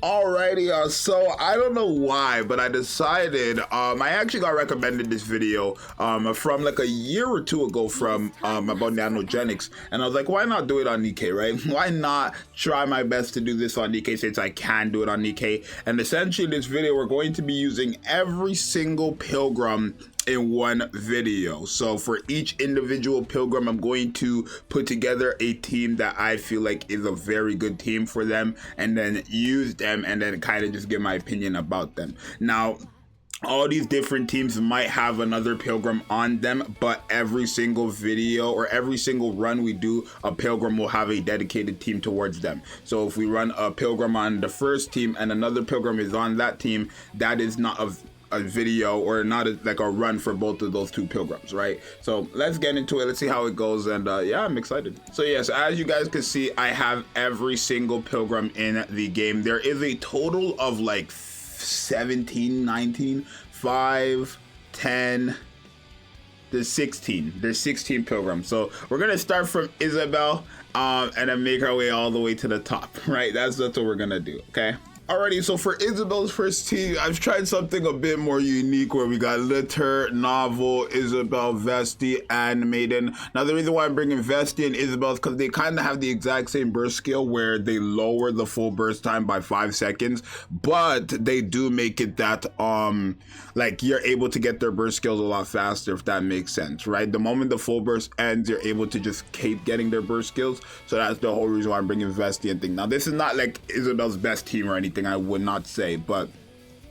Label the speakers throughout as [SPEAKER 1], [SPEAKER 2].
[SPEAKER 1] Alrighty, so I don't know why, but I decided, I actually got recommended this video from like a year or two ago from about nanogenics, and I was like, why not do it on Nikke, right? Why not try my best to do this on Nikke since I can do it on Nikke? And essentially in this video, we're going to be using every single pilgrim in one video. So for each individual pilgrim, I'm going to put together a team that I feel like is a very good team for them, and then use them and then kind of just give my opinion about them. Now, all these different teams might have another pilgrim on them, but every single video or every single run we do, a pilgrim will have a dedicated team towards them. So if we run a pilgrim on the first team and another pilgrim is on that team, that is not a video or not like a run for both of those two pilgrims, right? So let's get into it. Let's see how it goes. And yeah, I'm excited. So yes, as you guys can see, I have every single pilgrim in the game. There is a total of like 17, 19, 5, 10, there's 16. There's 16 pilgrims. So we're gonna start from Isabel and then make our way all the way to the top, right? That's what we're gonna do, okay? Alrighty, so for Isabel's first team, I've tried something a bit more unique where we got Litter, Novel, Isabel, Vesti, and Maiden. Now, the reason why I'm bringing Vesti and Isabel is because they kind of have the exact same burst skill where they lower the full burst time by 5 seconds, but they do make it that, like, you're able to get their burst skills a lot faster, if that makes sense, right? The moment the full burst ends, you're able to just keep getting their burst skills, so that's the whole reason why I'm bringing Vesti and thing. Now, this is not, like, Isabel's best team or anything, I would not say, but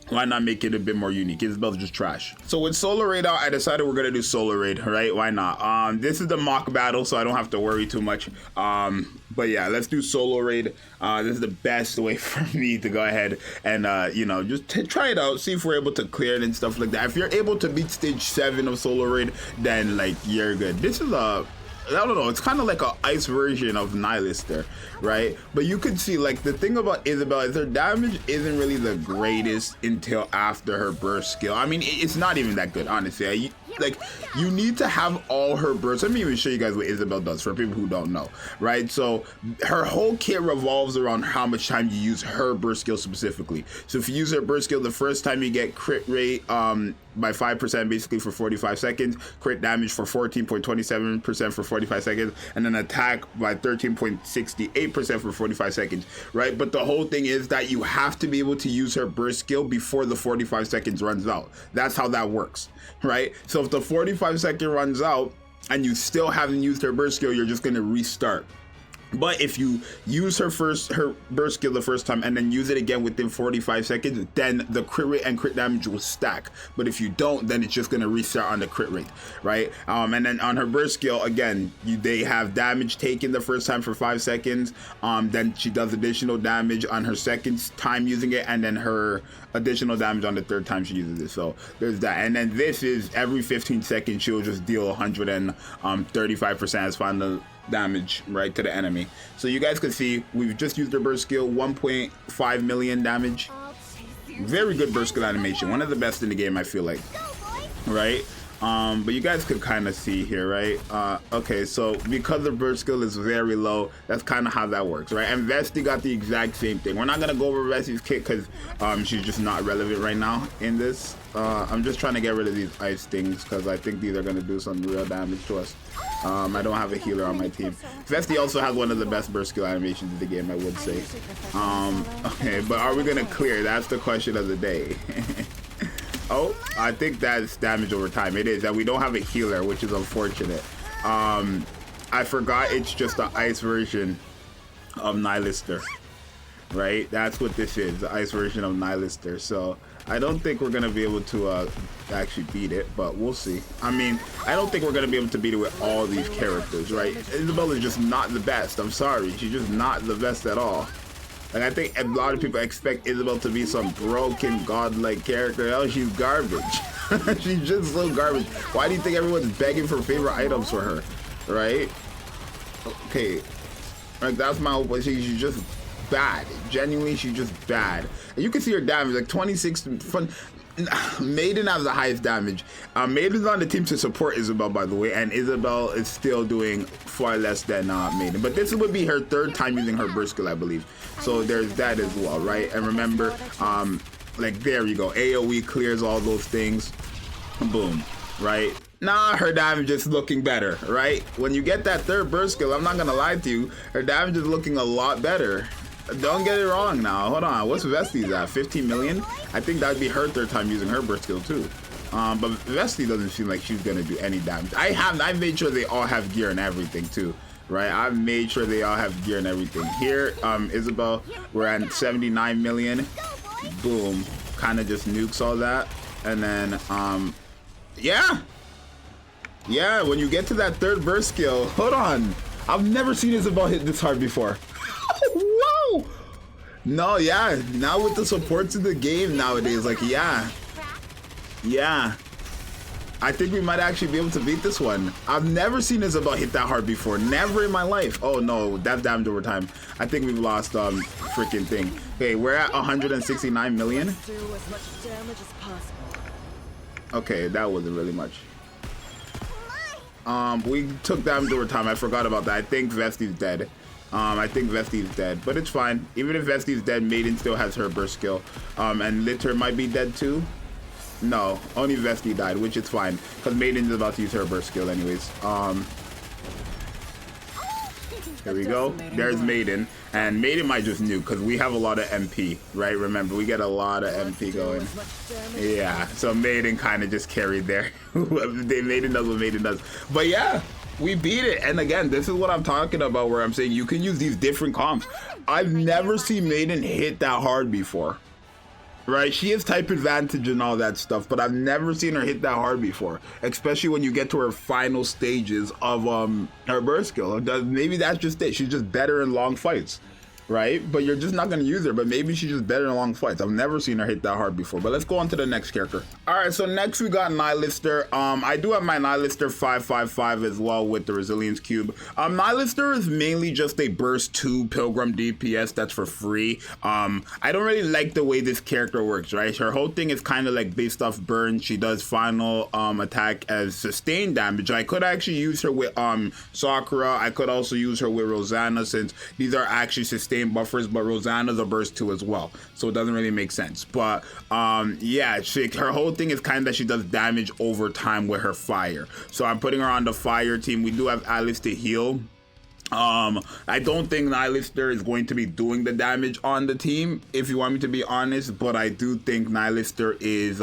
[SPEAKER 1] why not make it a bit more unique? Isabel's just trash. So with Solar Raid out, I decided we're gonna do Solar Raid, right? Why not? This is the mock battle, so I don't have to worry too much. But yeah, let's do Solar Raid. This is the best way for me to go ahead and you know, just try it out, see if we're able to clear it and stuff like that. If you're able to beat stage 7 of Solar Raid, then like you're good. This is I don't know, it's kind of like an ice version of Nihilister, right? But you could see, like, the thing about Isabel is her damage isn't really the greatest until after her burst skill. I mean, it's not even that good, honestly. Like, you need to have all her bursts. Let me even show you guys what Isabel does for people who don't know, right? So her whole kit revolves around how much time you use her burst skill specifically. So if you use her burst skill the first time, you get crit rate by 5% basically for 45 seconds, crit damage for 14.27% for 45 seconds, and then attack by 13.68% for 45 seconds, right? But the whole thing is that you have to be able to use her burst skill before the 45 seconds runs out. That's how that works, right? So if the 45 second runs out and you still haven't used her burst skill, you're just going to restart. But if you use her burst skill the first time and then use it again within 45 seconds, then the crit rate and crit damage will stack. But if you don't, then it's just going to restart on the crit rate, right? And then on her burst skill, again, they have damage taken the first time for 5 seconds. Then she does additional damage on her second time using it, and then her additional damage on the third time she uses it. So there's that. And then this is every 15 seconds, she'll just deal 135% as final damage, right, to the enemy. So you guys can see we've just used her burst skill, 1.5 million damage. Very good burst skill animation, one of the best in the game, I feel like, right? But you guys could kind of see here, right? Okay, so because the burst skill is very low, that's kind of how that works, right? And Vesti got the exact same thing. We're not gonna go over Vesti's kit because she's just not relevant right now in this. I'm just trying to get rid of these ice things because I think these are gonna do some real damage to us. I don't have a healer on my team. Vesti also has one of the best burst skill animations in the game, I would say. Okay, but are we gonna clear? That's the question of the day. Oh, I think that's damage over time. It is, and we don't have a healer, which is unfortunate. I forgot it's just the ice version of Nihilister, right? That's what this is, the ice version of Nihilister. So I don't think we're gonna be able to actually beat it, but we'll see. I mean, I don't think we're gonna be able to beat it with all these characters, right? Isabel is just not the best. I'm sorry, she's just not the best at all. Like, I think a lot of people expect Isabel to be some broken, godlike character. Oh, she's garbage. She's just so garbage. Why do you think everyone's begging for favorite items for her, right? Okay, like, that's my whole point. She's just bad. Genuinely, she's just bad. And you can see her damage, like 26 fun. Maiden has the highest damage. Maiden's on the team to support Isabel, by the way, and Isabel is still doing far less than Maiden. But this would be her third time using her burst skill, I believe. So there's that as well, right? And remember, like there you go, AoE clears all those things. Boom, right? Nah, her damage is looking better, right? When you get that third burst skill, I'm not gonna lie to you, her damage is looking a lot better. Don't get it wrong now. Hold on, what's Vesti's at? 15 million? I think that'd be her third time using her burst skill too. But Vesti doesn't seem like she's gonna do any damage. I made sure they all have gear and everything too, right? I've made sure they all have gear and everything. Here, Isabel, we're at 79 million. Boom, kind of just nukes all that, and then yeah, when you get to that third burst skill, hold on, I've never seen Isabel hit this hard before. Whoa! No, yeah, now with the supports in the game nowadays, like, yeah, I think we might actually be able to beat this one. I've never seen Isabel hit that hard before, never in my life. Oh no, that's damage over time. I think we've lost freaking thing. Okay, we're at 169 million. Okay, that wasn't really much. We took damage over time. I forgot about that. I think Vesti's dead. I think Vesti's dead, but it's fine. Even if Vesti's dead, Maiden still has her burst skill. And Litter might be dead too. No, only Vesti died, which is fine, because Maiden's about to use her burst skill anyways. Here we go. There's Maiden, and Maiden might just nuke because we have a lot of MP, right? Remember, we get a lot of MP going. Yeah, so Maiden kind of just carried there. Maiden does what Maiden does. But yeah, we beat it. And again, this is what I'm talking about, where I'm saying you can use these different comps. I've never seen Maiden hit that hard before. Right, she has type advantage and all that stuff, but I've never seen her hit that hard before, especially when you get to her final stages of her burst skill. Maybe that's just it. She's just better in long fights, right? But you're just not going to use her, but maybe she's just better in long fights. I've never seen her hit that hard before. But let's go on to the next character. All right, so next we got Nihilister. I do have my Nihilister 555 as well with the Resilience Cube. Nihilister is mainly just a burst 2 Pilgrim DPS that's for free. I don't really like the way this character works, right? Her whole thing is kind of like based off burn. She does final attack as sustained damage. I could actually use her with Sakura. I could also use her with Rosanna, since these are actually sustained buffers, but Rosanna's a burst 2 as well, so it doesn't really make sense. But yeah, her whole thing is kind of that she does damage over time with her fire, so I'm putting her on the fire team. We do have Alice to heal. I don't think Nihilister is going to be doing the damage on the team, if you want me to be honest, but I do think Nihilister is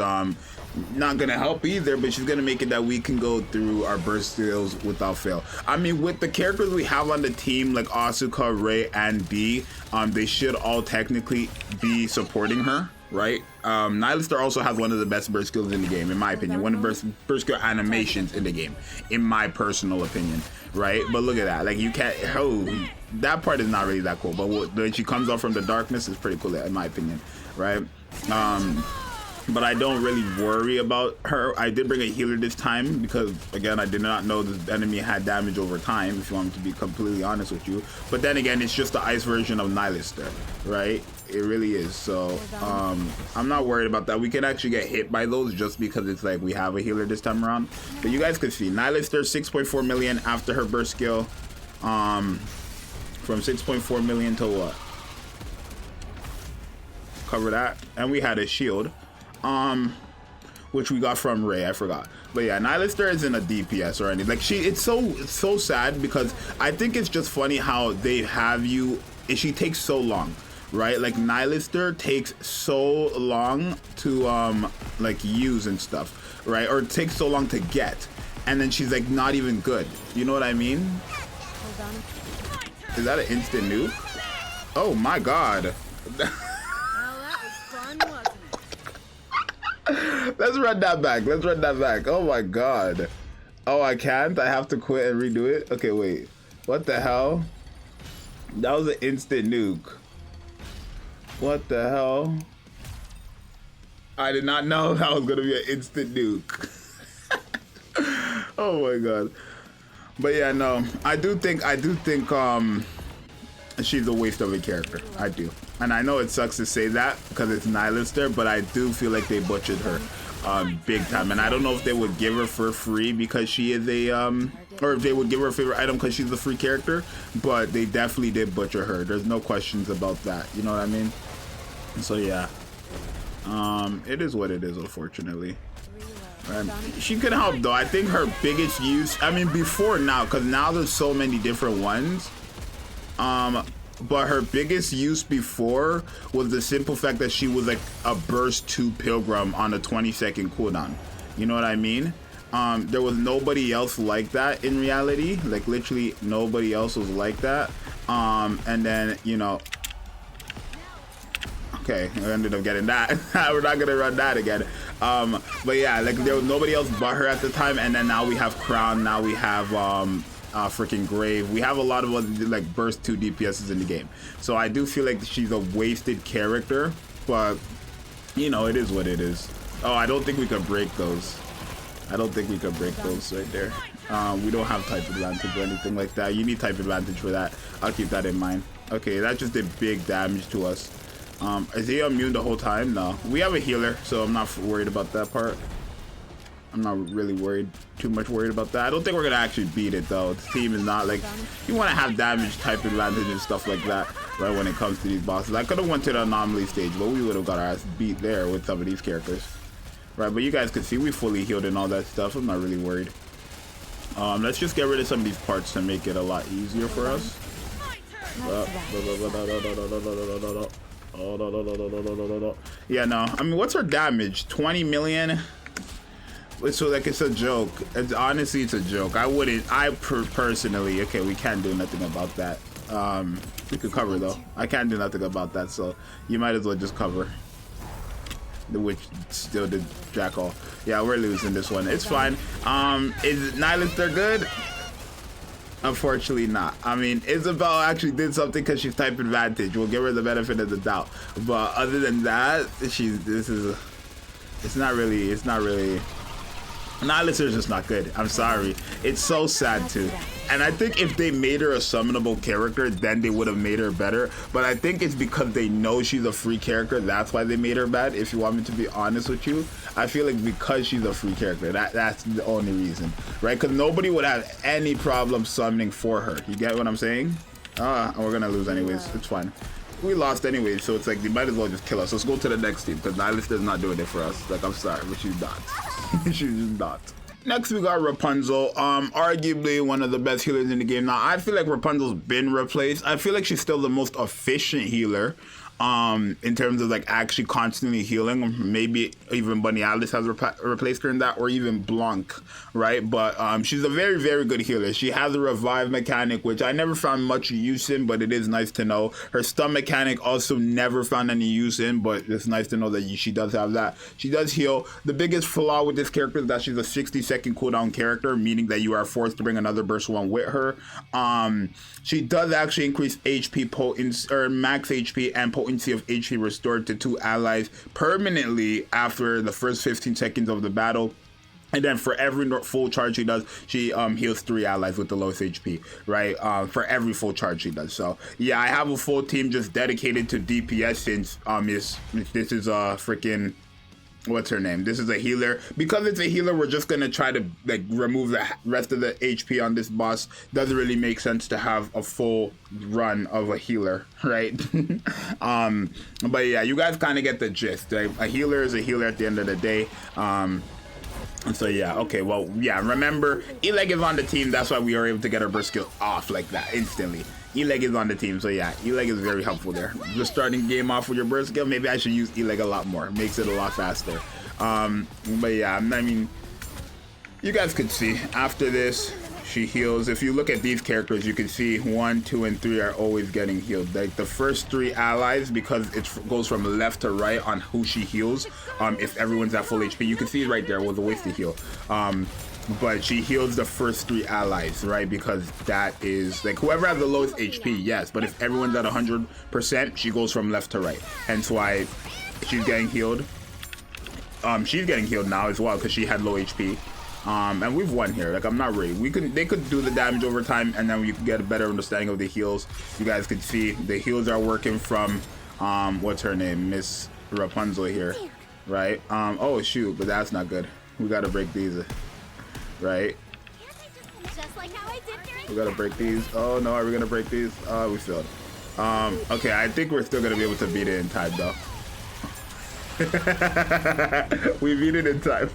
[SPEAKER 1] not gonna help either, but she's gonna make it that we can go through our burst skills without fail. I mean, with the characters we have on the team, like Asuka, Rei, and Dee, they should all technically be supporting her, right? Nihilister also has one of the best burst skills in the game, in my opinion. One of the burst skill animations in the game, in my personal opinion, right? But look at that, like, you can't, oh, that part is not really that cool, but when she comes out from the darkness, is pretty cool in my opinion, right? But I don't really worry about her. I did bring a healer this time because, again, I did not know the enemy had damage over time, if you want me to be completely honest with you. But then again, it's just the ice version of Nihilister, right? It really is. So I'm not worried about that. We can actually get hit by those just because it's like we have a healer this time around. But you guys can see Nihilister 6.4 million after her burst skill. From 6.4 million to what? Cover that. And we had a shield. Which we got from Rei, I forgot. But yeah, Nihilister isn't a DPS or anything. Like, it's so sad, because I think it's just funny how they have you, she takes so long, right? Like, Nihilister takes so long to like use and stuff, right? Or it takes so long to get, and then she's like not even good. You know what I mean? Is that an instant nuke? Oh my god. Let's run that back. Let's run that back. Oh my god. Oh, I can't. I have to quit and redo it. Okay, wait. What the hell? That was an instant nuke. What the hell? I did not know that was gonna be an instant nuke. Oh my god. But yeah, no. I do think she's a waste of a character. I And I know it sucks to say that because it's Nihilister, but I do feel like they butchered her big time. And I don't know if they would give her for free because she is a or if they would give her a favorite item because she's a free character, but they definitely did butcher her. There's no questions about that, you know what I mean? So yeah, it is what it is, unfortunately. She could help though. I think her biggest use, I mean before now, because now there's so many different ones, but her biggest use before was the simple fact that she was like a burst 2 Pilgrim on a 20-second cooldown. You know what I mean? There was nobody else like that in reality. Like literally nobody else was like that. And then, you know, okay, I ended up getting that. We're not gonna run that again. But yeah, like there was nobody else but her at the time. And then now we have Crown. Now we have freaking Grave. We have a lot of like burst 2 DPSs in the game. So I do feel like she's a wasted character, but you know, it is what it is. Oh, I don't think we could break those. I don't think we could break those right there. We don't have type advantage or anything like that. You need type advantage for that. I'll keep that in mind. Okay, that just did big damage to us. Is he immune the whole time? No. We have a healer, so I'm not worried about that part. I'm not really too much worried about that. I don't think we're gonna actually beat it though. The team is not like, you want to have damage type advantage and stuff like that right when it comes to these bosses. I could have went to the anomaly stage, but we would have got our ass beat there with some of these characters. Right, but you guys can see we fully healed and all that stuff. I'm not really worried. Let's just get rid of some of these parts to make it a lot easier for us. Yeah, no. I mean, what's her damage? 20 million? So like it's a joke. Honestly, it's a joke. Personally, okay, we can't do nothing about that. We could cover though. I can't do nothing about that, so you might as well just cover. Which still did jack all. Yeah, we're losing this one. It's fine. Is Nihilister good? Unfortunately not. I mean, Isabel actually did something because she's type advantage. We'll give her the benefit of the doubt. But other than that, it's not really. Nihilister is just not good. I'm sorry. It's so sad too. And I think if they made her a summonable character, then they would have made her better. But I think it's because they know she's a free character. That's why they made her bad. If you want me to be honest with you, I feel like because she's a free character, that's the only reason, right? Because nobody would have any problem summoning for her. You get what I'm saying? We're gonna lose anyways. It's fine. We lost anyway, so it's like they might as well just kill us. Let's go to the next team because Nihilister's not doing it for us. Like, I'm sorry, but she's not. She's just not. Next we got Rapunzel, arguably one of the best healers in the game. Now I feel like Rapunzel's been replaced. I feel like she's still the most efficient healer in terms of like actually constantly healing. Maybe even Bunny Alice has replaced her in that, or even Blanc, right? But she's a very, very good healer. She has a revive mechanic, which I never found much use in, but it is nice to know. Her stun mechanic also never found any use in, but it's nice to know that she does have that. She does heal. The biggest flaw with this character is that she's a 60-second cooldown character, meaning that you are forced to bring another burst one with her. She does actually increase HP potency, or max HP and potency of HP restored to 2 allies permanently after the first 15 seconds of the battle. And then for every full charge she does, she heals 3 allies with the lowest HP, right? For every full charge she does. So yeah, I have a full team just dedicated to DPS since this is a freaking, what's her name? This is a healer. Because it's a healer, we're just gonna try to like remove the rest of the HP on this boss. Doesn't really make sense to have a full run of a healer, right? But yeah, you guys kind of get the gist. Right? A healer is a healer at the end of the day. So yeah, okay, well, yeah, remember, E-Leg is on the team. That's why we are able to get our burst skill off like that instantly. E-Leg is on the team, so yeah, E-Leg is very helpful there. Just starting game off with your burst skill, maybe I should use E-Leg a lot more. It makes it a lot faster. But yeah, I mean, you guys could see, after this, she heals. If you look at these characters, you can see 1, 2, and 3 are always getting healed. Like the first 3 allies, because it goes from left to right on who she heals. If everyone's at full HP, you can see it right there was a waste to heal. But she heals the first 3 allies, right? Because that is like whoever has the lowest HP, yes. But if everyone's at 100%, she goes from left to right. Hence why she's getting healed. She's getting healed now as well because she had low HP. And we've won here. Like, I'm not worried. They could do the damage over time, and then you can get a better understanding of the heals. You guys can see the heals are working from what's her name, Miss Rapunzel here, right? Oh shoot, but that's not good. We gotta break these, right? We gotta break these. Oh no, are we gonna break these? We failed. Okay, I think we're still gonna be able to beat it in time though. We beat it in time.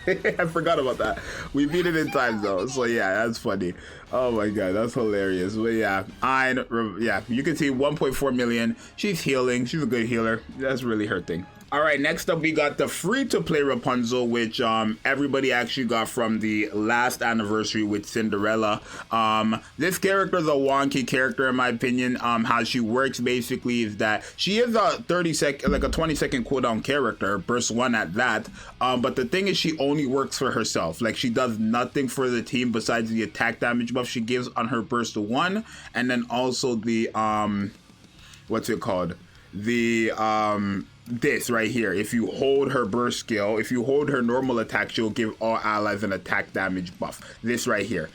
[SPEAKER 1] I forgot about that. We beat it in time though, so yeah, that's funny. Oh my god, that's hilarious. But yeah, yeah, you can see 1.4 million. She's healing. She's a good healer. That's really her thing. All right, next up we got the free-to-play Rapunzel, which everybody actually got from the last anniversary with Cinderella. This character is a wonky character in my opinion. How she works basically is that she is a 20-second cooldown character, burst 1 at that. But the thing is, she only works for herself. Like, she does nothing for the team besides the attack damage buff she gives on her burst 1, and then also the what's it called? The this right here. If you hold her burst skill, if you hold her normal attack, she'll give all allies an attack damage buff. This right here,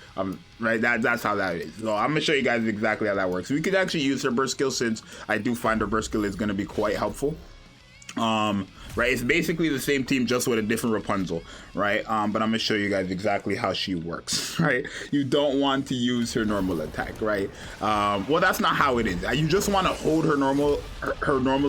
[SPEAKER 1] right, that's how that is. So I'm gonna show you guys exactly how that works. We could actually use her burst skill, since I do find her burst skill is gonna be quite helpful. Right, it's basically the same team, just with a different Rapunzel, right? But I'm gonna show you guys exactly how she works, right? You don't want to use her normal attack, right? Well, that's not how it is. You just want to hold her normal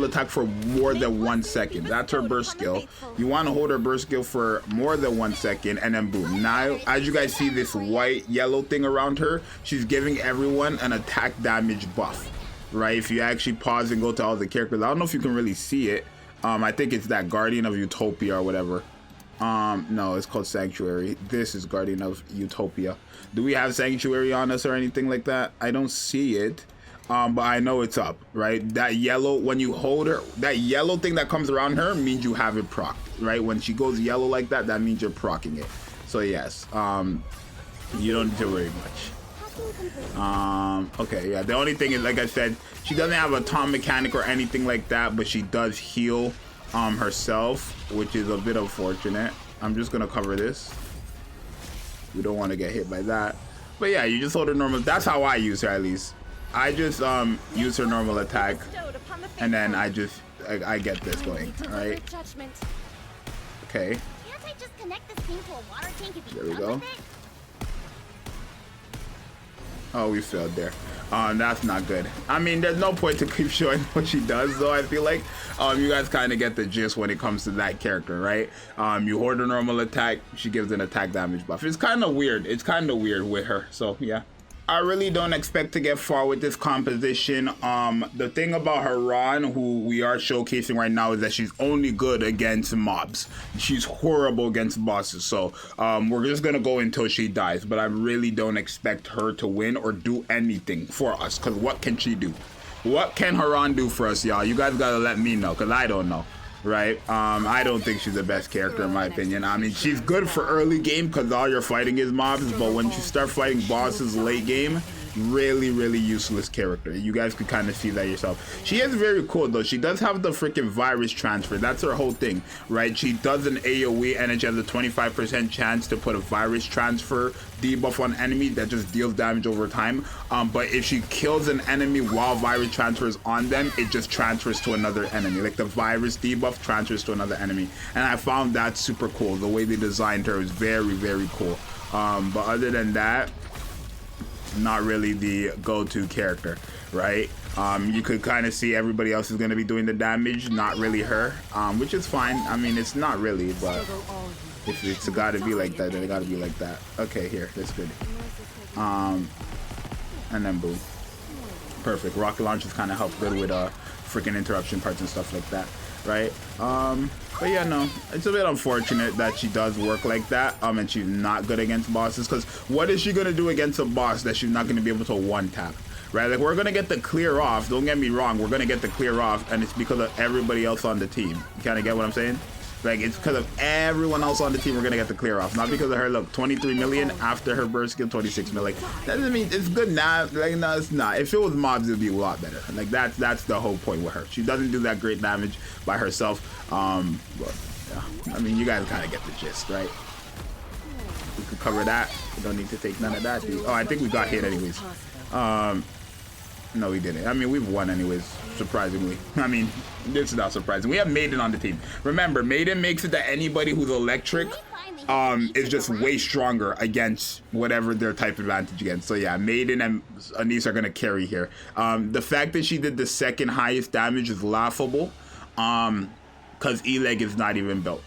[SPEAKER 1] attack for more than 1 second. That's her burst skill. You want to hold her burst skill for more than 1 second, and then boom. Now, as you guys see this white yellow thing around her, she's giving everyone an attack damage buff, right? If you actually pause and go to all the characters, I don't know if you can really see it. I think it's that Guardian of Utopia or whatever. No, it's called Sanctuary. This is Guardian of Utopia. Do we have Sanctuary on us or anything like that? I don't see it. But I know it's up, right? That yellow, when you hold her, that yellow thing that comes around her means you have it procced, right? When she goes yellow like that, that means you're proccing it. So yes, you don't need to worry much. Okay, yeah, the only thing is, like I said, she doesn't have a taunt mechanic or anything like that, but she does heal herself, which is a bit unfortunate. I'm just gonna cover this. We don't want to get hit by that, but yeah, you just hold her normal. That's how I use her, at least. I just use her normal attack, and then I get this going. All right, okay, there we go. Oh, we failed there. That's not good. I mean, there's no point to keep showing what she does, though. I feel like you guys kind of get the gist when it comes to that character, right? You hold her normal attack, she gives an attack damage buff. It's kind of weird. It's kind of weird with her. So yeah. I really don't expect to get far with this composition. The thing about Harran, who we are showcasing right now, is that she's only good against mobs. She's horrible against bosses. So we're just gonna go until she dies. But I really don't expect her to win or do anything for us. Cause what can she do? What can Harran do for us, y'all? You guys gotta let me know, cause I don't know. Right? I don't think she's the best character in my opinion. I mean, she's good for early game because all you're fighting is mobs, but when you start fighting bosses late game, really useless character. You guys could kind of see that yourself. She is very cool though. She does have the freaking virus transfer. That's her whole thing, right? She does an AoE and she has a 25% chance to put a virus transfer debuff on enemy that just deals damage over time. But if she kills an enemy while virus transfers on them, it just transfers to another enemy. Like the virus debuff transfers to another enemy. And I found that super cool. The way they designed her is very cool. But other than that, not really the go-to character, right? You could kind of see everybody else is going to be doing the damage, not really her, which is fine. I mean, it's not really, but if it's got to be like that, then it got to be like that. Okay, here, that's good. And then boom, perfect. Rocket launchers kind of help good with freaking interruption parts and stuff like that, right? But yeah, no, it's a bit unfortunate that she does work like that, and she's not good against bosses, because what is she gonna do against a boss that she's not gonna be able to one tap, right? Like, we're gonna get the clear off, don't get me wrong, we're gonna get the clear off, and it's because of everybody else on the team. You kind of get what I'm saying? Like, it's because of everyone else on the team we're gonna get the clear off, not because of her. Look, 23 million after her burst skill, 26 million. Like, that doesn't mean it's good now. Like, no, it's not. If it was mobs, it'd be a lot better. Like, that's the whole point with her. She doesn't do that great damage by herself. But yeah, I mean, you guys kind of get the gist, right? We could cover that. We don't need to take none of that. Oh, I think we got hit anyways. No, we didn't. I mean, we've won anyways, surprisingly. I mean, this is not surprising. We have Maiden on the team. Remember, Maiden makes it that anybody who's electric is just way stronger against whatever their type advantage against. So yeah, Maiden and Anise are going to carry here. The fact that she did the second highest damage is laughable because E-Leg is not even built.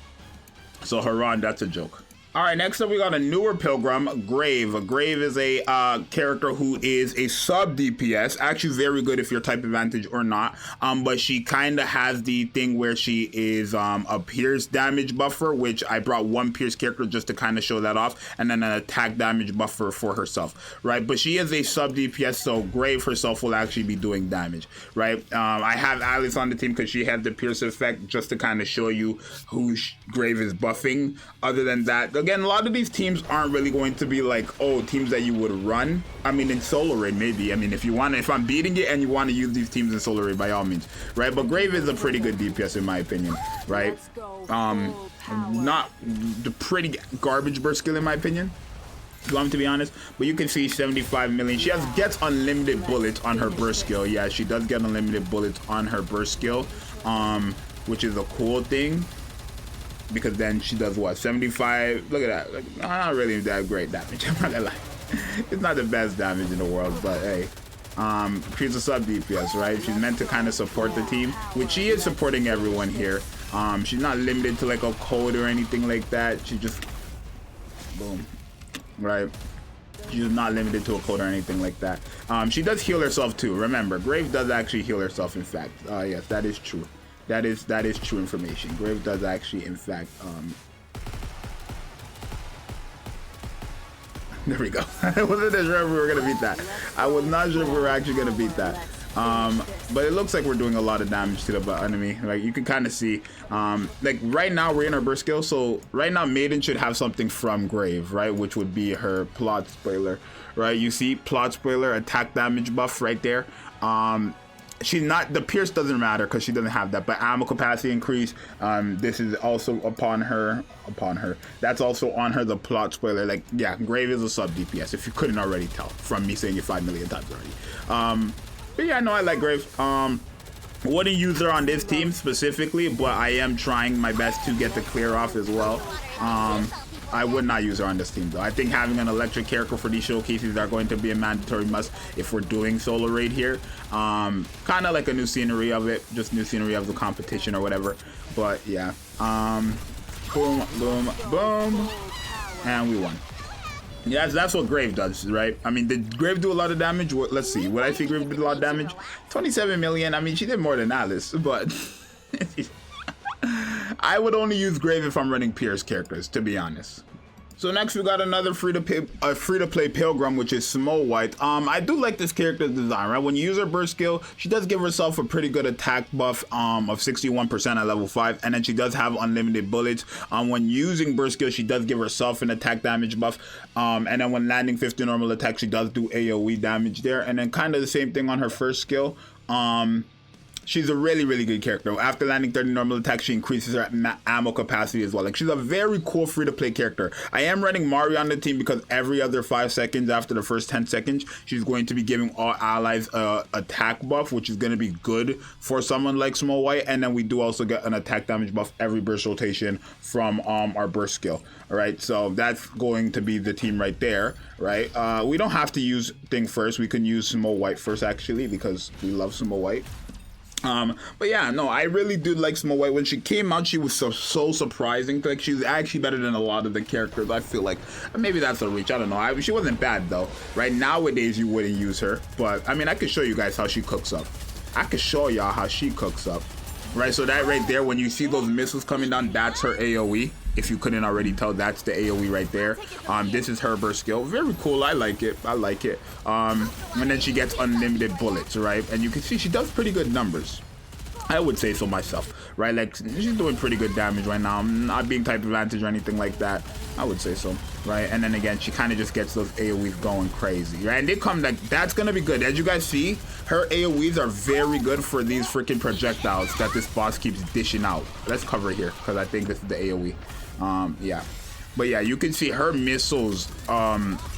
[SPEAKER 1] So Harran, that's a joke. All right, next up we got a newer Pilgrim, Grave. Grave is a character who is a sub DPS, actually very good if you're type advantage or not. But she kind of has the thing where she is a pierce damage buffer, which I brought one pierce character just to kind of show that off, and then an attack damage buffer for herself, right? But she is a sub DPS, so Grave herself will actually be doing damage, right? I have Alice on the team because she has the pierce effect just to kind of show you who Grave is buffing. Other than that, again, a lot of these teams aren't really going to be like, oh, teams that you would run. I mean, in solo raid, maybe. I mean, if you want to, if I'm beating it and you want to use these teams in solo raid, by all means, right? But Grave is a pretty good DPS in my opinion, right? Not the pretty garbage burst skill in my opinion, if you want me to be honest, but you can see 75 million. She gets unlimited bullets on her burst skill. Yeah, she does get unlimited bullets on her burst skill, which is a cool thing. Because then she does what, 75? Look at that. Like, not really that great damage. I'm not gonna lie. It's not the best damage in the world, but hey, she's a sub DPS, right? She's meant to kind of support the team, which she is supporting everyone here. She's not limited to like a code or anything like that. She just boom, right? She's not limited to a code or anything like that. She does heal herself too. Remember, Grave does actually heal herself. In fact, yes, that is true. That is true information. Grave does actually, in fact, there we go. I wasn't sure if we were gonna beat that. I was not sure if we were actually gonna beat that. But it looks like we're doing a lot of damage to the enemy. Like you can kind of see, like right now we're in our burst skill. So right now Maiden should have something from Grave, right? Which would be her plot spoiler, right? You see plot spoiler, attack damage buff right there. She's not, the pierce doesn't matter because she doesn't have that, but ammo capacity increase, this is also upon her, that's also on her, the plot spoiler. Like, yeah, Grave is a sub DPS if you couldn't already tell from me saying it 5 million times already. But yeah, no, I like Grave. Wouldn't use her on this team specifically, but I am trying my best to get the clear off as well. I would not use her on this team though. I think having an electric character for these showcases are going to be a mandatory must if we're doing solo raid here. Kind of like a new scenery of it, just new scenery of the competition or whatever. But yeah, boom, boom, boom, and we won. Yeah, that's what Grave does, right? I mean, did Grave do a lot of damage? Let's see. Would I say Grave did a lot of damage? 27 million. I mean, she did more than Alice, but I would only use Grave if I'm running Pierce characters, to be honest. So next we got another free-to-play Pilgrim, which is Snow White. I do like this character's design, right? When you use her burst skill, she does give herself a pretty good attack buff of 61% at level 5, and then she does have unlimited bullets. When using burst skill, she does give herself an attack damage buff, and then when landing 50 normal attack, she does do AoE damage there, and then kind of the same thing on her first skill. She's a really, really good character. After landing 30 normal attacks, she increases her ammo capacity as well. Like, she's a very cool free-to-play character. I am running Mario on the team because every other 5 seconds after the first 10 seconds, she's going to be giving all allies a attack buff, which is going to be good for someone like Snow White. And then we do also get an attack damage buff every burst rotation from our burst skill. All right, so that's going to be the team right there, right? We don't have to use thing first. We can use Snow White first, actually, because we love Snow White. But yeah, no, I really do like Snow White. When she came out, she was so surprising. Like, she's actually better than a lot of the characters. I feel like maybe that's a reach. I don't know. She wasn't bad though. Right nowadays, you wouldn't use her, but I mean, I could show you guys how she cooks up. I could show y'all how she cooks up. Right, so that right there, when you see those missiles coming down, that's her AoE. If you couldn't already tell, that's the AoE right there. This is her burst skill. Very cool. I like it. I like it. And then she gets unlimited bullets, right? And you can see she does pretty good numbers. I would say so myself, right? Like, she's doing pretty good damage right now. I'm not being type advantage or anything like that. I would say so, right? And then again, she kind of just gets those AoEs going crazy, right? And they come like, that's gonna be good. As you guys see, her AoEs are very good for these freaking projectiles that this boss keeps dishing out. Let's cover it here because I think this is the AoE. Yeah. But yeah, you can see her missiles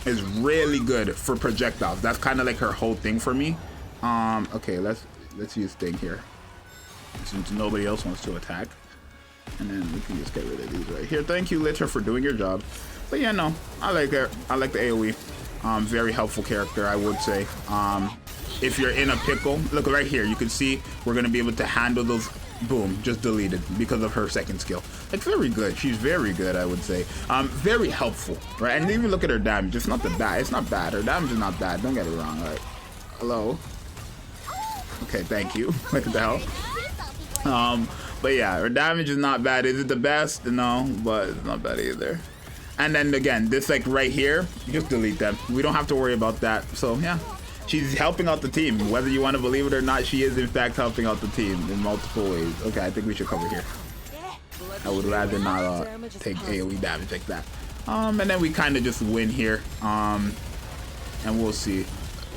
[SPEAKER 1] is really good for projectiles. That's kind of like her whole thing for me. Okay, let's use thing here since nobody else wants to attack, and then we can just get rid of these right here. Thank you, Litter, for doing your job. But yeah, no, I like her. I like the AoE. Very helpful character, I would say. If you're in a pickle, look right here, you can see we're gonna be able to handle those. Boom, just deleted because of her second skill. It's very good. She's very good, I would say. Very helpful, right? And even look at her damage. It's not bad. It's not bad. Her damage is not bad. Don't get it wrong. All right. Hello. Okay, thank you. What the hell? But yeah, her damage is not bad. Is it the best? No, but it's not bad either. And then again, this like right here, just delete them. We don't have to worry about that. So yeah. She's helping out the team. Whether you want to believe it or not, she is in fact helping out the team in multiple ways. Okay, I think we should cover here. I would rather not take AoE damage like that. And then we kind of just win here. And we'll see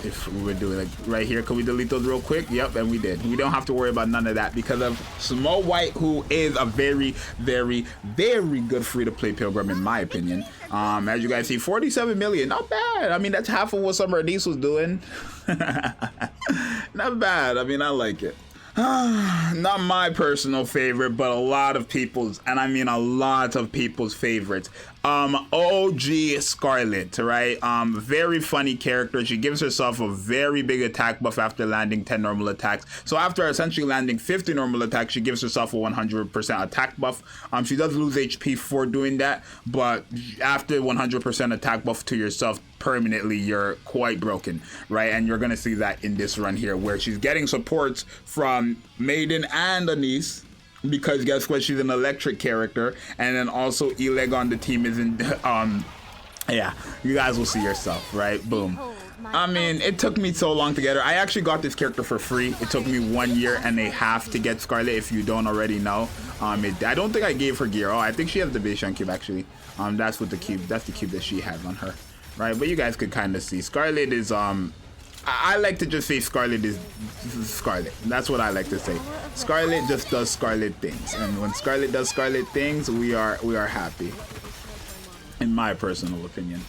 [SPEAKER 1] if we were doing like right here. Can we delete those real quick? Yep, and we did. We don't have to worry about none of that because of Snow White, who is a very, very, very good free-to-play Pilgrim in my opinion. As you guys see, 47 million, not bad. I mean, that's half of what Summer Niece was doing. Not bad. I mean, I like it. Not my personal favorite, but a lot of people's, and I mean a lot of people's favorites. OG Scarlet, right? Very funny character. She gives herself a very big attack buff after landing 10 normal attacks. So after essentially landing 50 normal attacks, she gives herself a 100% attack buff. She does lose HP for doing that, but after 100% attack buff to yourself permanently, you're quite broken, right? And you're gonna see that in this run here, where she's getting supports from Maiden and Anise, because guess what, she's an electric character, and then also Eleg on the team isn't. Yeah, you guys will see yourself, right? Boom. I mean, it took me so long to get her. I actually got this character for free. It took me 1.5 years to get Scarlet, if you don't already know. I don't think I gave her gear. Oh, I think she has the Bayshun cube actually. That's what the cube. That's the cube that she has on her, right? But you guys could kind of see Scarlet is I like to just say Scarlet is Scarlet. That's what I like to say. Scarlet just does Scarlet things, and when Scarlet does Scarlet things, we are happy, in my personal opinion,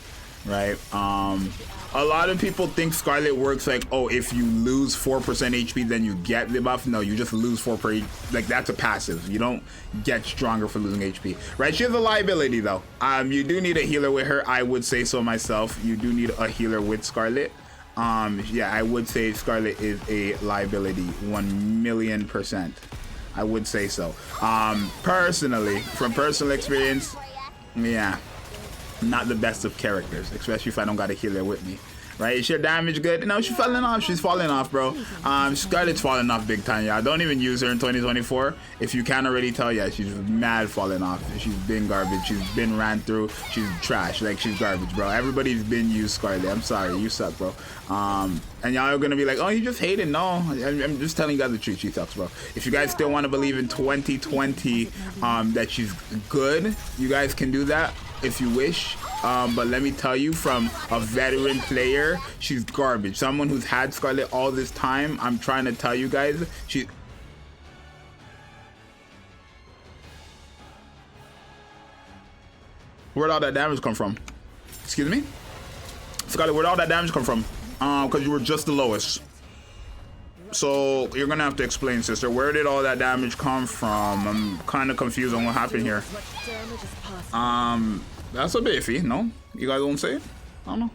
[SPEAKER 1] right? A lot of people think Scarlet works like, oh, if you lose 4% HP, then you get the buff. No, you just lose 4%. Like, that's a passive. You don't get stronger for losing HP, right? She has a liability though. You do need a healer with her. I would say so myself. You do need a healer with Scarlet. Yeah, I would say Scarlet is a liability 1,000,000%. I would say so. Personally, from personal experience, yeah, not the best of characters, especially if I don't got a healer with me. Right? Is your damage good? No, she's falling off. She's falling off, bro. Scarlet's falling off big time, y'all. Don't even use her in 2024. If you can't already tell, yeah, she's mad falling off. She's been garbage. She's been ran through. She's trash. Like, she's garbage, bro. Everybody's been used Scarlet. I'm sorry. You suck, bro. And y'all are gonna be like, oh, you just hate it. No, I'm just telling you guys the truth. She sucks, bro. If you guys still want to believe in 2020 that she's good, you guys can do that if you wish. But let me tell you, from a veteran player, she's garbage. Someone who's had Scarlet all this time, I'm trying to tell you guys, where'd all that damage come from? Excuse me? Scarlet, where'd all that damage come from? Because you were just the lowest. So you're gonna have to explain, sister. Where did all that damage come from? I'm kind of confused on what happened here. That's a bit iffy, no? You guys won't say it? I don't know.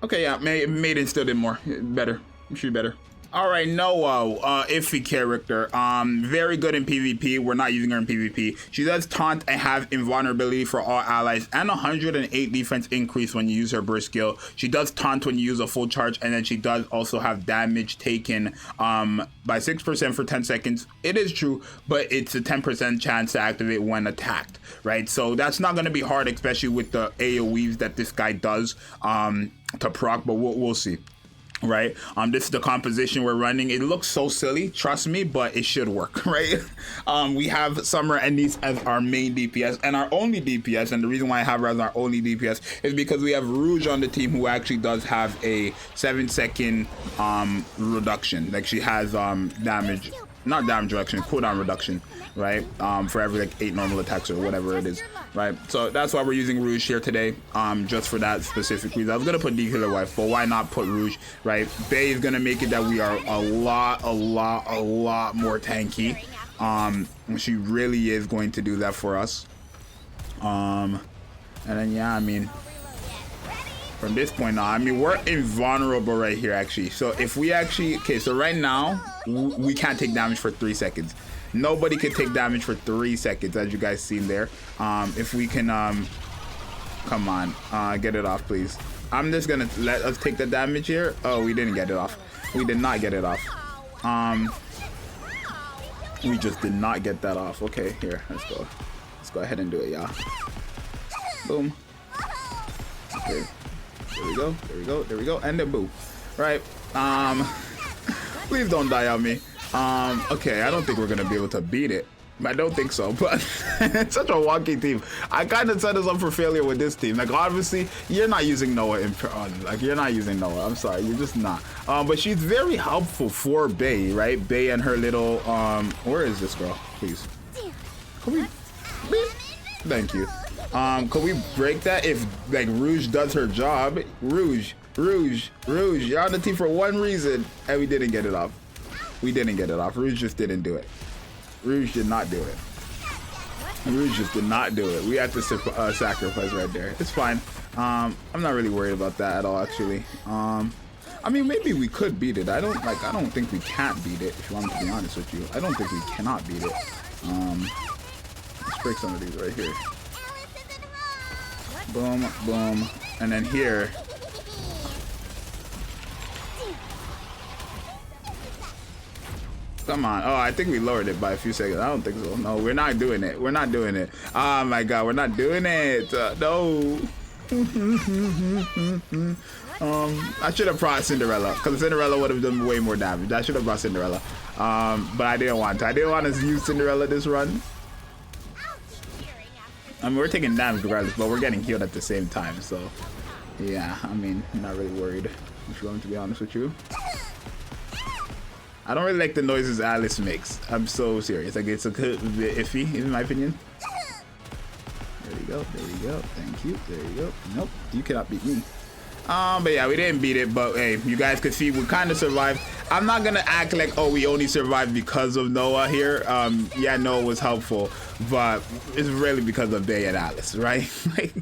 [SPEAKER 1] Okay, yeah, Maiden still did more. Better. She's better. All right, Noah, iffy character. Very good in PvP. We're not using her in PvP. She does taunt and have invulnerability for all allies, and 108 defense increase when you use her burst skill. She does taunt when you use a full charge, and then she does also have damage taken by 6% for 10 seconds. It is true, but it's a 10% chance to activate when attacked, right? So that's not gonna be hard, especially with the AoEs that this guy does to proc, but we'll see. Right, this is the composition we're running. It looks so silly, trust me, but it should work, right? We have Summer and Niece as our main DPS and our only DPS, and the reason why I have her as our only DPS is because we have Rouge on the team, who actually does have a 7-second reduction. Like, she has damage not damage reduction, cooldown reduction, right? For every like 8 normal attacks or whatever it is, right? So that's why we're using Rouge here today, just for that specific reason. I was gonna put Healer Wife, but why not put Rouge, right? Bay is gonna make it that we are a lot more tanky. She really is going to do that for us. And then yeah, I mean, from this point on, I mean, we're invulnerable right here actually. So if we actually, okay, so right now we can't take damage for 3 seconds. Nobody can take damage for 3 seconds, as you guys seen there. If we can come on, get it off please. I'm just gonna let us take the damage here. Oh, we didn't get it off. We did not get it off. We just did not get that off. Okay, here, let's go ahead and do it, y'all. Boom. Okay, there we go, and then boom. Right, please don't die on me. Okay, I don't think we're gonna be able to beat it. I don't think so, but it's such a wonky team. I kind of set us up for failure with this team. Like, obviously, you're not using Noah like, you're not using Noah. I'm sorry, you're just not. But she's very helpful for Bay, right? Bay and her little, where is this girl? Please. Can we, thank you. Could we break that if, like, Rouge does her job? Rouge, you're on the team for one reason, and we didn't get it off. We didn't get it off. Rouge just didn't do it. Rouge did not do it. Rouge just did not do it. We had to sacrifice right there. It's fine. I'm not really worried about that at all, actually. I mean, maybe we could beat it. I don't think we can't beat it, if you want me to be honest with you. I don't think we cannot beat it. Let's break some of these right here. Boom, boom. And then here. Come on. Oh, I think we lowered it by a few seconds. I don't think so. No, we're not doing it. We're not doing it. Oh my god, we're not doing it. No. I should have brought Cinderella, because Cinderella would have done way more damage. I should have brought Cinderella. But I didn't want to. I didn't want to use Cinderella this run. I mean, we're taking damage regardless, but we're getting healed at the same time. So, yeah, I mean, I'm not really worried, if you want me to be honest with you. I don't really like the noises Alice makes. I'm so serious. Like, it's a bit iffy, in my opinion. There we go. Thank you. There you go. Nope, you cannot beat me. But yeah, we didn't beat it. But hey, you guys could see we kind of survived. I'm not gonna act like, oh, we only survived because of Noah here. Yeah, Noah was helpful, but it's really because of Bay and Alice, right? Like,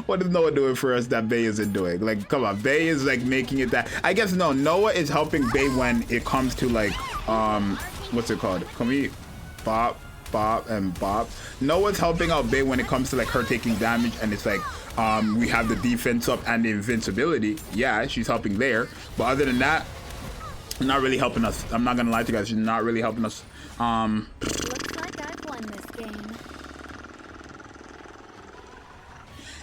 [SPEAKER 1] what is Noah doing for us that Bay isn't doing? Like, come on, Bay is like making it that. I guess no, Noah is helping Bay when it comes to like, what's it called? Can we bop, and bop? Noah's helping out Bay when it comes to like her taking damage, and it's like, we have the defense up and the invincibility. Yeah, she's helping there, but other than that, not really helping us. I'm not gonna lie to you guys, she's not really helping us.
[SPEAKER 2] Looks like I've won this game.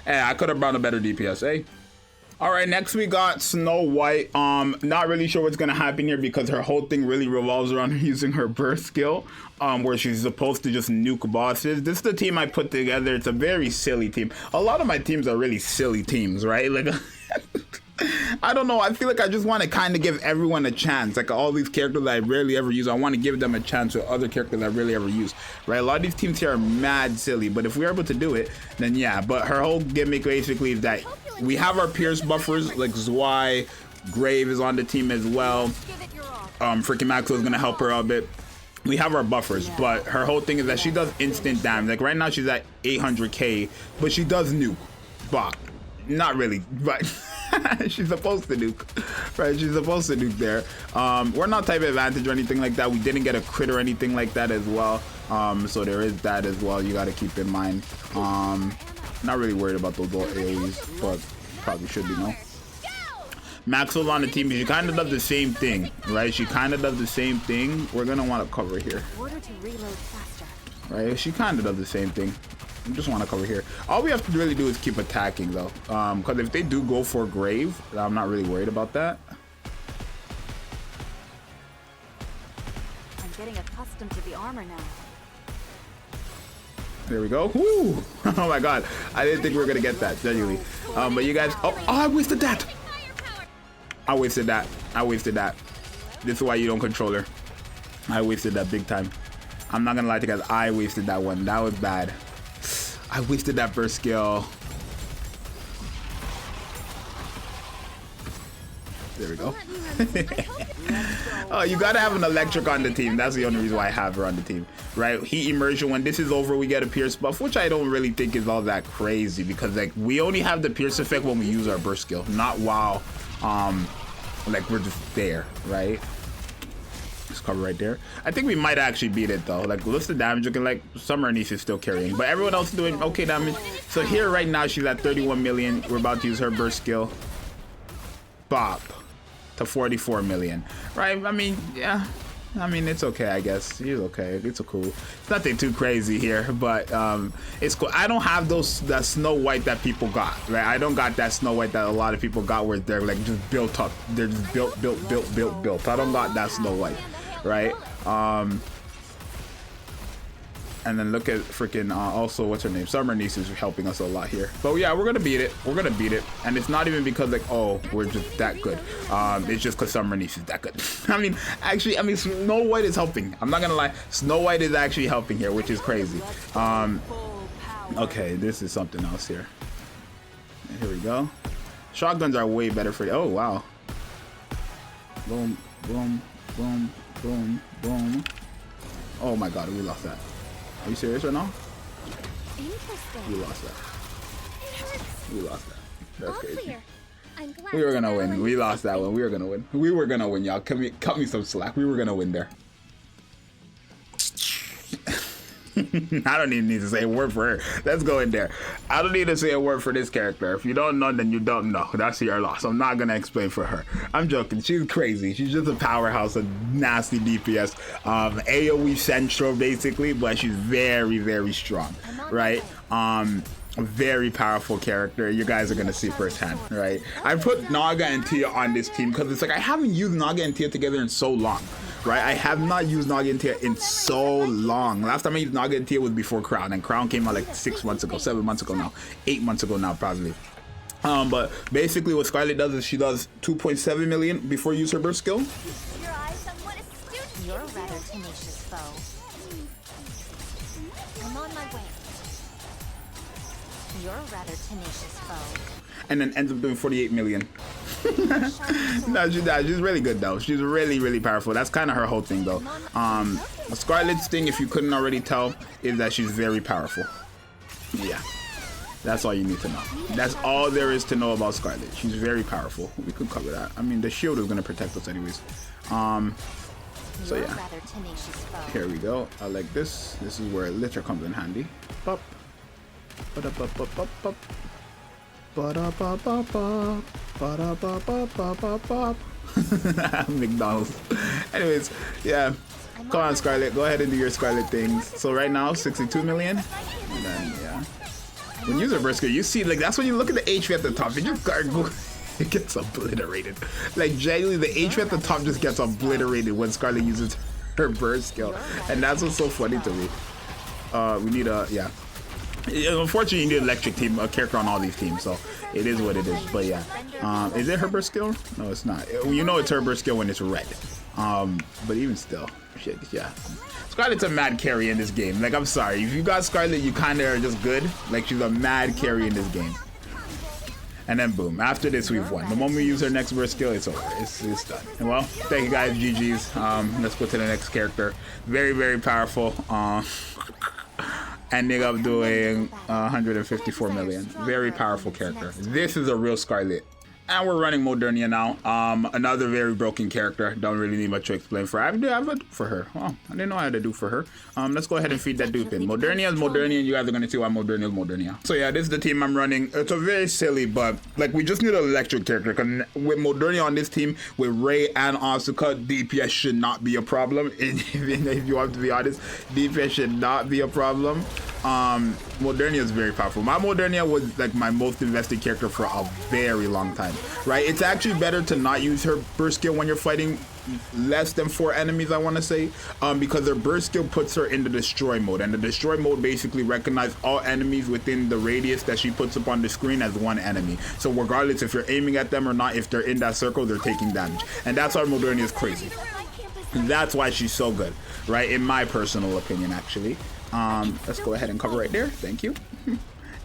[SPEAKER 1] Hey, I could have brought a better DPS, eh? All right, next we got Snow White. Not really sure what's gonna happen here because her whole thing really revolves around using her burst skill, where she's supposed to just nuke bosses. This is the team I put together. It's a very silly team. A lot of my teams are really silly teams, right? Like, I don't know. I feel like I just want to kind of give everyone a chance. Like, all these characters that I rarely ever use, I want to give them a chance with other characters I rarely ever use, right? A lot of these teams here are mad silly, but if we're able to do it, then yeah. But her whole gimmick basically is that we have our Pierce buffers, like Zwei, Grave is on the team as well. Freaking Maxwell is going to help her a bit. We have our buffers, but her whole thing is that she does instant damage. Like, right now she's at 800k, but she does nuke. But not really, but she's supposed to nuke, right? She's supposed to nuke there. We're not type advantage or anything like that. We didn't get a crit or anything like that as well. So there is that as well. You got to keep in mind. Not really worried about those little AoEs, but probably should be, no? Maxwell's on the team. She kind of does the same thing, right? She kind of does the same thing. We're gonna want to cover here, right? She kind of does the same thing. I just want to cover here. All we have to really do is keep attacking though, because if they do go for Grave, I'm not really worried about that.
[SPEAKER 2] I'm getting accustomed to the armor now.
[SPEAKER 1] There we go. Woo! Oh my god, I didn't think we were gonna get that, genuinely. But you guys, oh, I wasted that. I wasted that. This is why you don't control her. I wasted that big time. I'm not gonna lie to you guys, I wasted that one. That was bad. I wasted that burst skill. There we go. Oh, you gotta have an electric on the team. That's the only reason why I have her on the team, right? Heat immersion. When this is over, we get a pierce buff, which I don't really think is all that crazy because like we only have the pierce effect when we use our burst skill, not while like we're just there, right? Just cover right there. I think we might actually beat it though. Like list the damage looking like Summer Niece is still carrying, but everyone else is doing okay damage. So here right now she's at 31 million. We're about to use her burst skill. Bop. To 44 million, right? I mean, yeah, I mean it's okay, I guess. He's okay. It's a cool. It's nothing too crazy here, but it's cool. I don't have that Snow White that people got, right? I don't got that Snow White that a lot of people got where they're like just built up. They're just built. I don't got that Snow White, right? And then look at freaking also what's her name, Summer Niece is helping us a lot here. But yeah, we're gonna beat it. We're gonna beat it, and it's not even because like oh we're just that good. It's just because Summer Niece is that good. I mean Snow White is helping. I'm not gonna lie, Snow White is actually helping here, which is crazy. Okay, this is something else here. Here we go. Shotguns are way better for you. Oh wow. Boom, boom, boom, boom, boom. Oh my god, we lost that. Are you serious right now? We lost that. We lost that. That's crazy. We were gonna win. We lost that one. We were gonna win. We were gonna win, y'all. Cut me some slack. We were gonna win there. I don't even need to say a word for her. Let's go in there. I don't need to say a word for this character. If you don't know, then you don't know. That's your loss. I'm not gonna explain for her. I'm joking. She's crazy. She's just a powerhouse of nasty DPS. AoE central basically, but she's very, very strong, right? A very powerful character. You guys are gonna see firsthand, right? I put Naga and Tia on this team because it's like I haven't used Naga and Tia together in so long, right? I have not used Naga and Tia in so long. Last time I used Naga and Tia was before Crown, and Crown came out like 6 months ago, 7 months ago now, 8 months ago now probably. But basically what Scarlet does is she does 2.7 million before you use her burst skill.
[SPEAKER 2] You're a rather tenacious foe. I'm on my way. You're a rather tenacious foe.
[SPEAKER 1] And then ends up doing 48 million. No, she's really good though. She's really, really powerful. That's kind of her whole thing though. Scarlet's thing, if you couldn't already tell, is that she's very powerful. Yeah. That's all you need to know. That's all there is to know about Scarlet. She's very powerful. We could cover that. I mean, the shield is going to protect us anyways. So yeah. Here we go. I like this. This is where Litter comes in handy. Pop. Ba-da-ba-ba-ba-ba. Ba-da-ba-ba-ba. Ba-da-ba-ba-ba-ba-ba. McDonald's. Anyways, yeah. Come on, Scarlet. Go ahead and do your Scarlet things. So right now, 62 million. And then, yeah. When you use a burst skill, you see, like, that's when you look at the HP at the top. It just it gets obliterated. Like, genuinely, the HP at the top just gets obliterated when Scarlet uses her burst skill. And that's what's so funny to me. We need a, yeah. Unfortunately, you need an electric team, a character on all these teams, so it is what it is. But yeah, is it her burst skill? No, it's not. You know it's her burst skill when it's red. But even still, shit, yeah. Scarlet's a mad carry in this game. Like, I'm sorry, if you got Scarlet, you kind of are just good. Like, she's a mad carry in this game. And then boom, after this we've won. The moment we use her next burst skill, it's over. It's done. And well, thank you guys, GG's. Let's go to the next character. Very, very powerful. Ending up doing 154 million. Very powerful character. This is a real Scarlet. And we're running Modernia now. Another very broken character. Don't really need much to explain for her. I have a do for her. Oh, I didn't know I had to do for her. Let's go ahead and feed that dupe in. Modernia is Modernia, and you guys are gonna see why Modernia is Modernia. So yeah, this is the team I'm running. It's a very silly, but like we just need an electric character. Cause with Modernia on this team, with Ray and Asuka, DPS should not be a problem. If you want to be honest, DPS should not be a problem. Modernia is very powerful. My Modernia was like my most invested character for a very long time, right? It's actually better to not use her burst skill when you're fighting less than 4 enemies, I want to say, because her burst skill puts her in the destroy mode, and the destroy mode basically recognizes all enemies within the radius that she puts up on the screen as one enemy. So regardless if you're aiming at them or not, if they're in that circle, they're taking damage, and that's why Modernia is crazy. That's why she's so good, right? In my personal opinion, actually. Let's go ahead and cover right there. Thank you.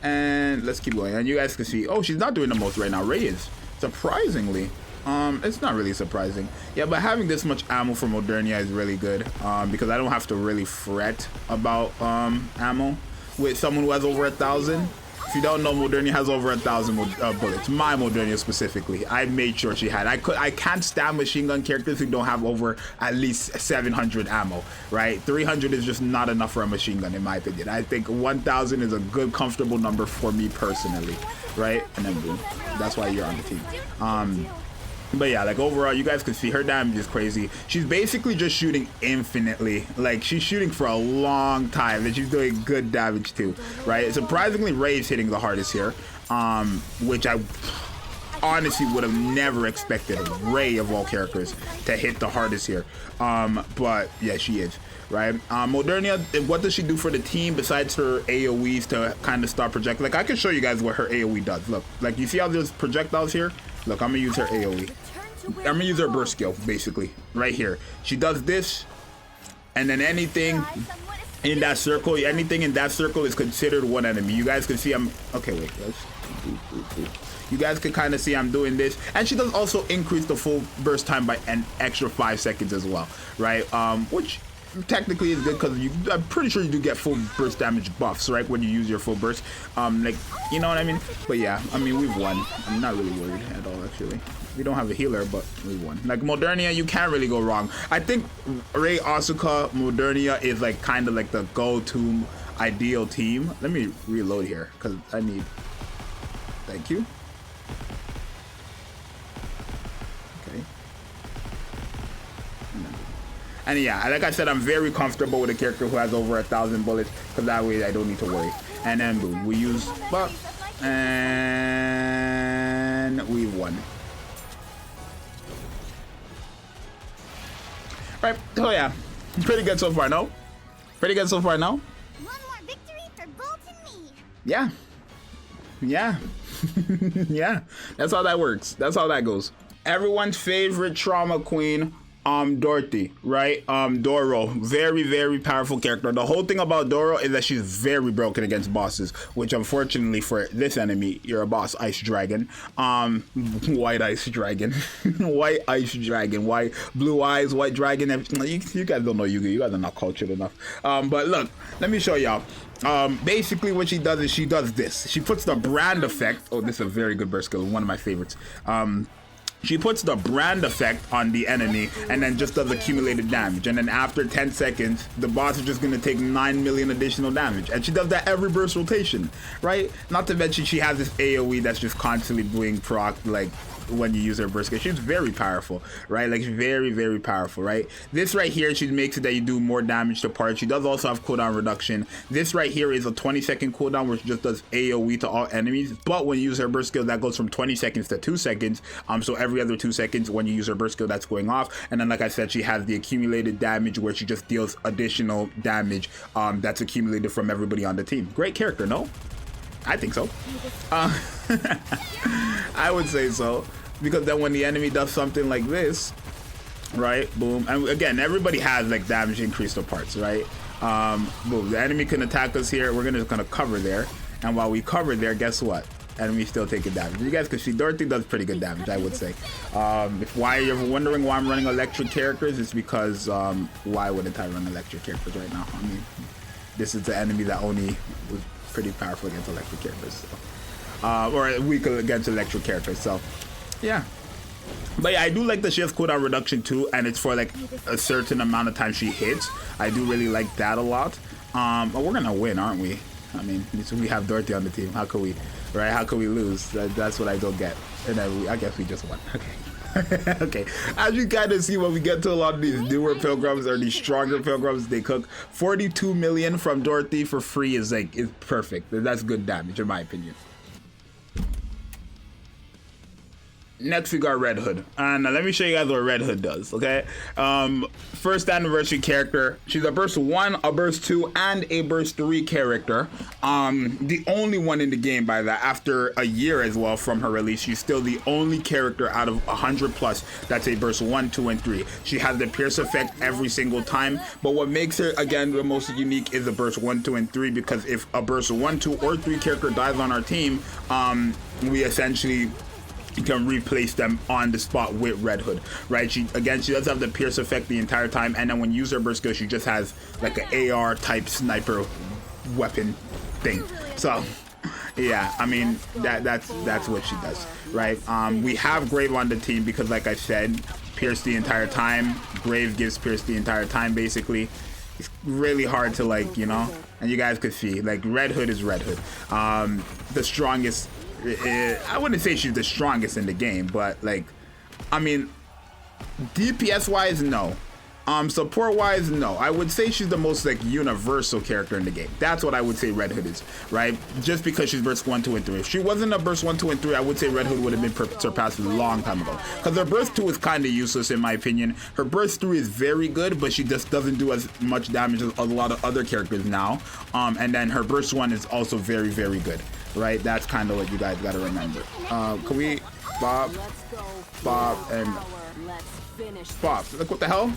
[SPEAKER 1] And let's keep going. And you guys can see, oh, she's not doing the most right now. Ray is, surprisingly. It's not really surprising. Yeah, but having this much ammo for Modernia is really good, because I don't have to really fret about ammo with someone who has over 1,000. If you don't know, Modernia has over 1,000 bullets. My Modernia specifically, I made sure she had. I can't stand machine gun characters who don't have over at least 700 ammo, right? 300 is just not enough for a machine gun, in my opinion. I think 1,000 is a good, comfortable number for me personally, right? And then boom, that's why you're on the team. But yeah, like overall, you guys can see her damage is crazy. She's basically just shooting infinitely. Like, she's shooting for a long time, and she's doing good damage too, right? Surprisingly, Ray's hitting the hardest here, which I honestly would have never expected Ray of all characters to hit the hardest here. But yeah, she is, right? Modernia, what does she do for the team besides her AoEs to kind of start projecting? Like, I can show you guys what her AoE does. Look, like, you see how there's projectiles here? Look, I'm gonna use her AoE. I'm gonna use her burst skill, basically, right here. She does this, and then anything in that circle, is considered one enemy. You guys can see I'm, okay, wait, you guys can kind of see I'm doing this, and she does also increase the full burst time by an extra 5 seconds as well, right? Which technically is good, because I'm pretty sure you do get full burst damage buffs, right, when you use your full burst. Like, you know what I mean? But yeah, I mean, we've won. I'm not really worried at all, actually. We don't have a healer, but we won. Like, Modernia, you can't really go wrong. I think Ray, Asuka, Modernia is like kind of like the go-to ideal team. Let me reload here, because I need, thank you. Okay. And yeah, like I said, I'm very comfortable with a character who has over 1,000 bullets, because that way I don't need to worry. And then boom, we use buff, and we won. Right, so yeah, pretty good so far, no? Pretty good so far, no?
[SPEAKER 2] One more victory for Bolt and me.
[SPEAKER 1] Yeah. Yeah. Yeah, that's how that works. That's how that goes. Everyone's favorite trauma queen, Dorothy, right? Doro, very, very powerful character. The whole thing about Doro is that she's very broken against bosses, which unfortunately for this enemy, you're a boss, Ice Dragon. White Ice Dragon. White Ice Dragon. White, blue eyes, white dragon. You guys don't know you guys are not cultured enough. But look, let me show y'all. Basically what she does is she does this. She puts the brand effect. Oh, this is a very good burst skill, one of my favorites. She puts the brand effect on the enemy and then just does accumulated damage. And then after 10 seconds, the boss is just going to take 9 million additional damage. And she does that every burst rotation, right? Not to mention she has this AoE that's just constantly being proc, like, when you use her burst skill. She's very powerful, right? Like, very, very powerful, right? This right here, she makes it that you do more damage to parts. She does also have cooldown reduction. This right here is a 20-second cooldown, which just does AoE to all enemies. But when you use her burst skill, that goes from 20 seconds to 2 seconds. So every other 2 seconds when you use her burst skill, that's going off. And then, like I said, she has the accumulated damage, where she just deals additional damage that's accumulated from everybody on the team. Great character, no? I think so. I would say so, because then when the enemy does something like this, right, boom, and again, everybody has like damage increase to parts, right? Boom, the enemy can attack us here. We're gonna cover there, and while we cover there, guess what? Enemy still taking damage. You guys can see Dorothy does pretty good damage, I would say. If why you're wondering why I'm running electric characters, it's because why wouldn't I run electric characters right now? I mean, this is the enemy that only was pretty powerful against electric characters, so. Or weak against electric characters, so yeah. But yeah, I do like that she has cooldown reduction too, and it's for like a certain amount of time she hits. I do really like that a lot. But we're gonna win, aren't we? I mean, we have Dorothy on the team. How could we, right? How could we lose? That's what I don't get. And then I guess we just won. Okay. Okay, as you kind of see, when we get to a lot of these newer pilgrims or these stronger pilgrims, they cook 42 million from Dorothy for free is perfect. That's good damage in my opinion. next we got Red Hood, and let me show you guys what Red Hood does. Okay, first anniversary character. She's a burst 1, a burst 2, and a burst 3 character. The only one in the game by that. After a year as well from her release, she's still the only character out of 100 plus that's a burst 1, 2, and 3. She has the pierce effect every single time, but what makes her again the most unique is the burst 1, 2, and 3, because if a burst 1, 2, or 3 character dies on our team, we essentially can replace them on the spot with Red Hood, right? She does have the pierce effect the entire time, and then when you use her burst skill, she just has like an AR type sniper weapon thing. So yeah, I mean that's what she does, right? We have Grave on the team because, like I said, pierce the entire time. Grave gives pierce the entire time basically. It's really hard to, like, you know, and you guys could see like Red Hood is Red Hood, the strongest. I wouldn't say she's the strongest in the game, but like, I mean, DPS wise, no. Support wise, no. I would say she's the most like universal character in the game. That's what I would say Red Hood is, right? Just because she's burst 1, 2, and 3. If she wasn't a burst 1, 2, and 3, I would say Red Hood would have been surpassed a long time ago. Because her burst 2 is kind of useless in my opinion. Her burst 3 is very good, but she just doesn't do as much damage as a lot of other characters now. And then her burst 1 is also very, very good, right? That's kind of what you guys got to remember. Can we Bob, and Bob? Look, what the hell?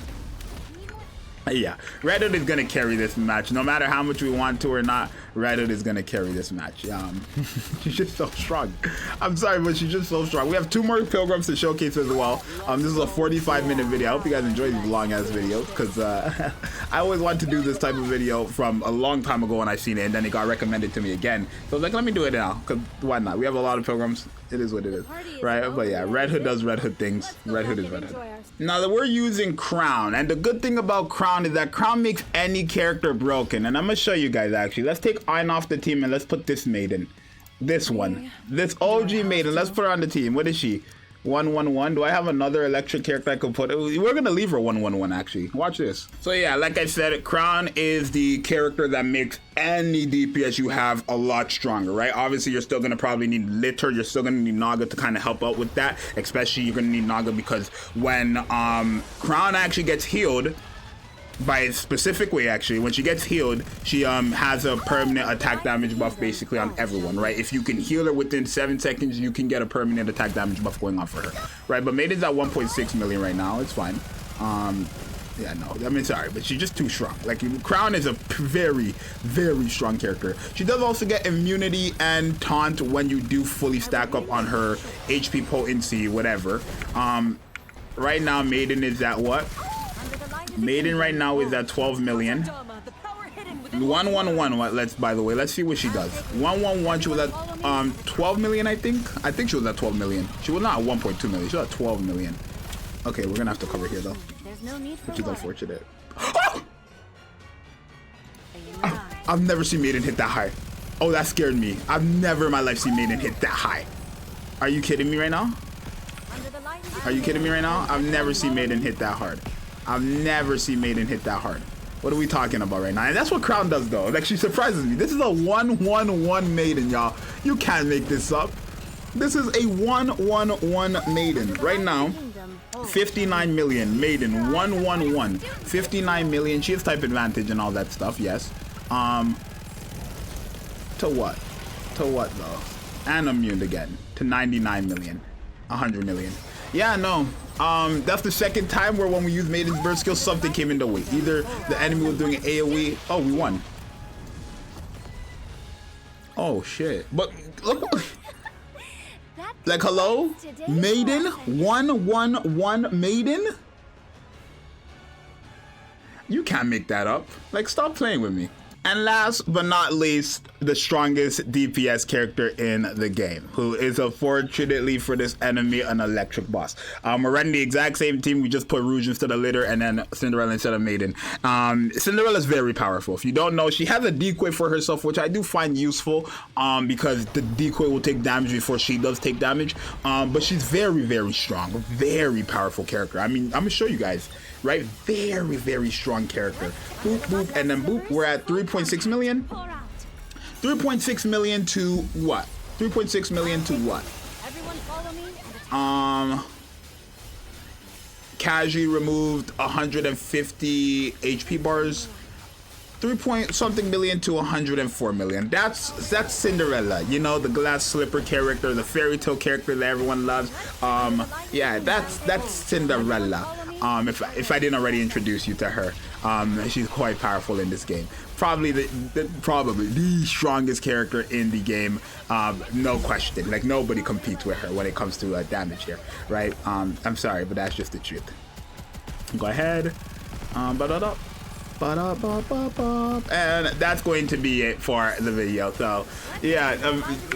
[SPEAKER 1] Yeah, Red Hood is gonna carry this match, no matter how much we want to or not. Red Hood is gonna carry this match. She's just so strong. I'm sorry, but she's just so strong. We have 2 more Pilgrims to showcase as well. This is a 45-minute video. I hope you guys enjoy these long-ass videos, because I always wanted to do this type of video from a long time ago when I seen it, and then it got recommended to me again. So I was like, let me do it now, because why not? We have a lot of Pilgrims. It is what it is, right? But yeah, Red Hood does Red Hood things. Red Hood is Red Hood. Now that we're using Crown, and the good thing about Crown is that Crown makes any character broken, and I'm gonna show you guys actually. Let's take Ein off the team and let's put this maiden, this one, this OG maiden. Let's put her on the team. What is she? 111. Do I have another electric character I could put? We're gonna leave her 111 actually. Watch this. So yeah, like I said, Crown is the character that makes any DPS you have a lot stronger, right? Obviously, you're still gonna probably need Litter. You're still gonna need Naga to kind of help out with that. Especially you're gonna need Naga because when Crown actually gets healed by a specific way, actually, when she gets healed, she has a permanent attack damage buff basically on everyone, right? If you can heal her within 7 seconds, you can get a permanent attack damage buff going on for her, right? But Maiden's at 1.6 million right now. It's fine. Yeah, no, I mean, sorry, but she's just too strong. Like, Crown is a very, very strong character. She does also get immunity and taunt when you do fully stack up on her HP potency, whatever. Right now, Maiden is at what? Maiden right now is at 12 million. 111. By the way, let's see what she does. 111. She was at 12 million, I think. I think she was at 12 million. She was not at 1.2 million. She was at 12 million. Okay, we're gonna have to cover here though, which is unfortunate. I've never seen Maiden hit that high. Oh, that scared me. I've never in my life seen Maiden hit that high. Are you kidding me right now? Are you kidding me right now? I've never seen Maiden hit that hard. I've never seen Maiden hit that hard. What are we talking about right now? And that's what Crown does though. Like, she surprises me. This is a 111 Maiden, y'all. You can't make this up. This is a 111 Maiden. Right now, 59 million. Maiden, 111. 59 million. She has type advantage and all that stuff, yes. To what? To what though? And immune again. To 99 million. 100 million. Yeah, no. That's the second time where when we used Maiden's burst skill, something came in the way. Either the enemy was doing an AoE. Oh, we won. Oh shit. But look, like, hello? Maiden? 111 Maiden? You can't make that up. Like, stop playing with me. And last but not least, the strongest DPS character in the game, who is unfortunately for this enemy an electric boss. We're running the exact same team. We just put Rouge instead of Litter and then Cinderella instead of Maiden. Cinderella is very powerful. If you don't know, she has a decoy for herself, which I do find useful because the decoy will take damage before she does take damage. But she's very, very strong, very powerful character. I mean, I'm gonna show you guys, right? Very, very strong character. Boop, boop, and then boop. We're at 3.6 million. 3.6 million to what? 3.6 million to what? Kaji removed 150 HP bars. 3-point-something million to 104 million. That's Cinderella, you know, the glass slipper character, the fairy tale character that everyone loves. Yeah, that's Cinderella. If I didn't already introduce you to her, she's quite powerful in this game. Probably the strongest character in the game, no question. Like nobody competes with her when it comes to damage here, right? I'm sorry, but that's just the truth. Go ahead. And that's going to be it for the video. So yeah,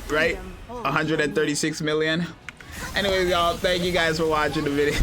[SPEAKER 1] right, 136 million. Anyways, y'all, thank you guys for watching the video.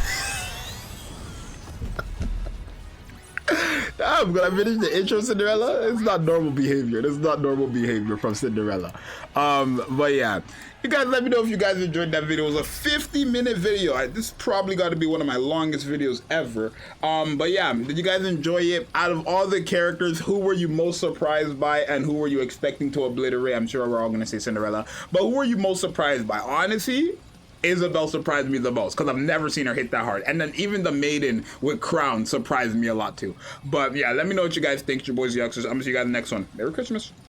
[SPEAKER 1] I'm gonna finish the intro, Cinderella. It's not normal behavior. It's not normal behavior from Cinderella. But yeah, you guys let me know if you guys enjoyed that video. It was a 50-minute video. This probably got to be one of my longest videos ever. But yeah, did you guys enjoy it? Out of all the characters, who were you most surprised by, and who were you expecting to obliterate? I'm sure we're all gonna say Cinderella, but who were you most surprised by? Honestly, Isabel surprised me the most because I've never seen her hit that hard. And then even the maiden with crown surprised me a lot too. But yeah, let me know what you guys think. It's your boy Zxous. I'm gonna see you guys in the next one. Merry Christmas.